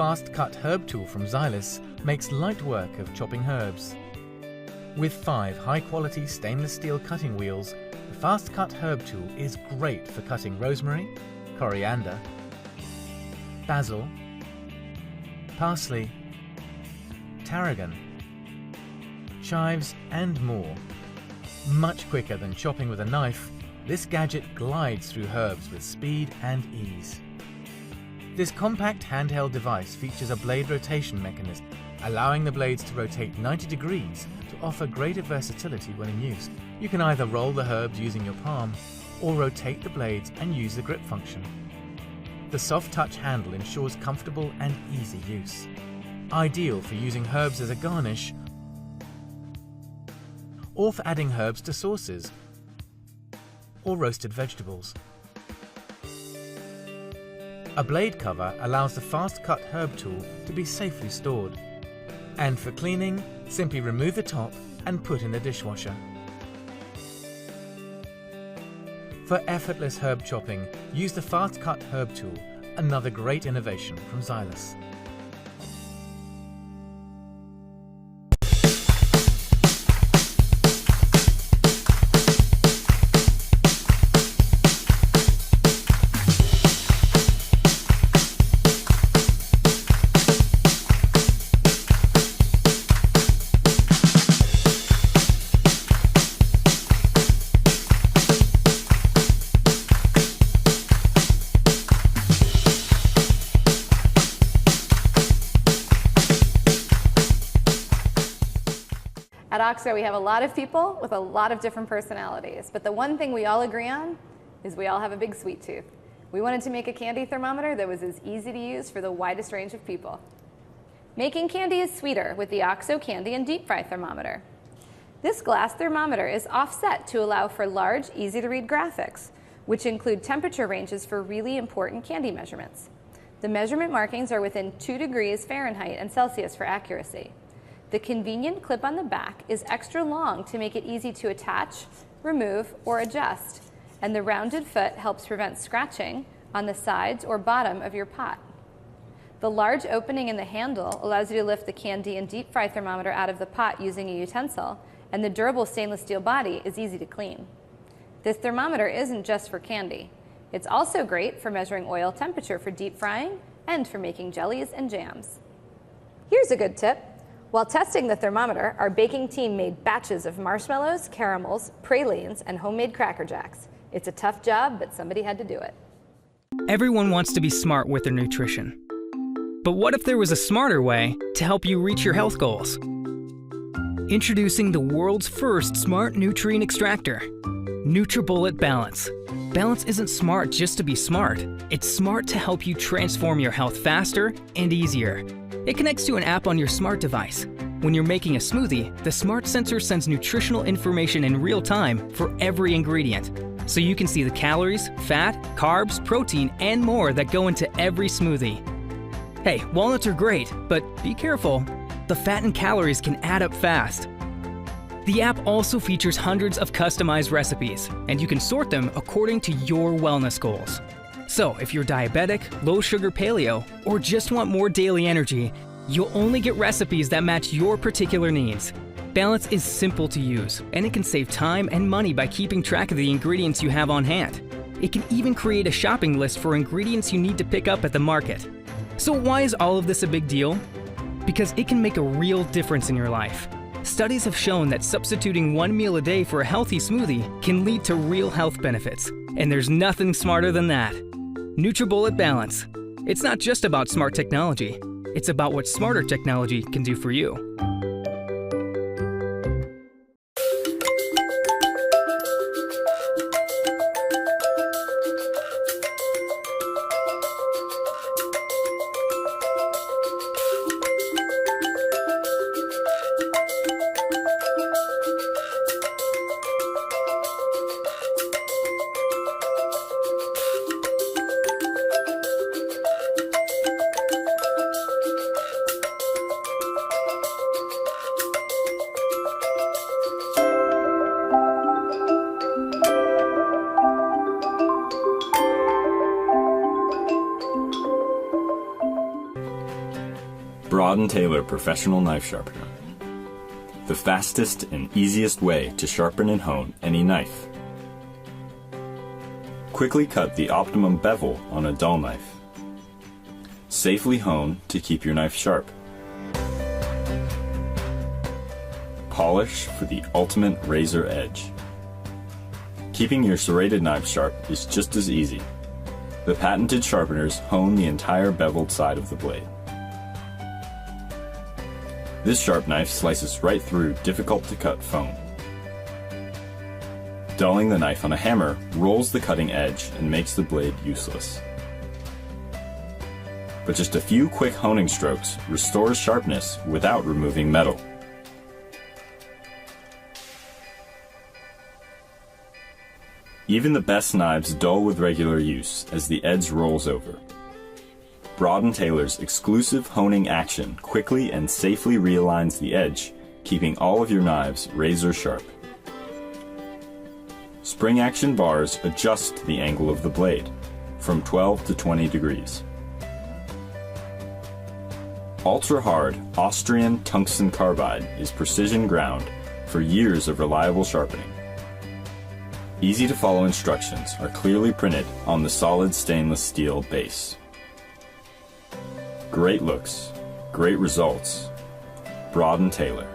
Fast Cut Herb Tool from Xylus makes light work of chopping herbs. With 5 high-quality stainless steel cutting wheels, the Fast Cut Herb Tool is great for cutting rosemary, coriander, basil, parsley, tarragon, chives and more. Much quicker than chopping with a knife, this gadget glides through herbs with speed and ease. This compact handheld device features a blade rotation mechanism, allowing the blades to rotate 90 degrees to offer greater versatility when in use. You can either roll the herbs using your palm or rotate the blades and use the grip function. The soft touch handle ensures comfortable and easy use. Ideal for using herbs as a garnish or for adding herbs to sauces or roasted vegetables. A blade cover allows the Fast Cut Herb Tool to be safely stored. And for cleaning, simply remove the top and put in the dishwasher. For effortless herb chopping, use the Fast Cut Herb Tool, another great innovation from Xylus. At OXO, we have a lot of people with a lot of different personalities, but the one thing we all agree on is we all have a big sweet tooth. We wanted to make a candy thermometer that was as easy to use for the widest range of people. Making candy is sweeter with the OXO Candy and Deep Fry Thermometer. This glass thermometer is offset to allow for large, easy-to-read graphics, which include temperature ranges for really important candy measurements. The measurement markings are within 2 degrees Fahrenheit and Celsius for accuracy. The convenient clip on the back is extra long to make it easy to attach, remove, or adjust, and the rounded foot helps prevent scratching on the sides or bottom of your pot. The large opening in the handle allows you to lift the candy and deep fry thermometer out of the pot using a utensil, and the durable stainless steel body is easy to clean. This thermometer isn't just for candy. It's also great for measuring oil temperature for deep frying and for making jellies and jams. Here's a good tip. While testing the thermometer, our baking team made batches of marshmallows, caramels, pralines, and homemade Cracker Jacks. It's a tough job, but somebody had to do it. Everyone wants to be smart with their nutrition. But what if there was a smarter way to help you reach your health goals? Introducing the world's first smart nutrient extractor, NutriBullet Balance. Balance isn't smart just to be smart. It's smart to help you transform your health faster and easier. It connects to an app on your smart device. When you're making a smoothie, the smart sensor sends nutritional information in real time for every ingredient, so you can see the calories, fat, carbs, protein, and more that go into every smoothie. Hey, walnuts are great, but be careful. The fat and calories can add up fast. The app also features hundreds of customized recipes, and you can sort them according to your wellness goals. So if you're diabetic, low sugar paleo, or just want more daily energy, you'll only get recipes that match your particular needs. Balance is simple to use, and it can save time and money by keeping track of the ingredients you have on hand. It can even create a shopping list for ingredients you need to pick up at the market. So why is all of this a big deal? Because it can make a real difference in your life. Studies have shown that substituting one meal a day for a healthy smoothie can lead to real health benefits, and there's nothing smarter than that. NutriBullet Balance. It's not just about smart technology. It's about what smarter technology can do for you. Broad & Taylor Professional Knife Sharpener. The fastest and easiest way to sharpen and hone any knife. Quickly cut the optimum bevel on a dull knife. Safely hone to keep your knife sharp. Polish for the ultimate razor edge. Keeping your serrated knife sharp is just as easy. The patented sharpeners hone the entire beveled side of the blade. This sharp knife slices right through difficult-to-cut foam. Dulling the knife on a hammer rolls the cutting edge and makes the blade useless. But just a few quick honing strokes restores sharpness without removing metal. Even the best knives dull with regular use as the edge rolls over. Broad & Taylor's exclusive honing action quickly and safely realigns the edge, keeping all of your knives razor sharp. Spring action bars adjust the angle of the blade from 12 to 20 degrees. Ultra-hard Austrian tungsten carbide is precision ground for years of reliable sharpening. Easy-to-follow instructions are clearly printed on the solid stainless steel base. Great looks, great results. Broad & Taylor.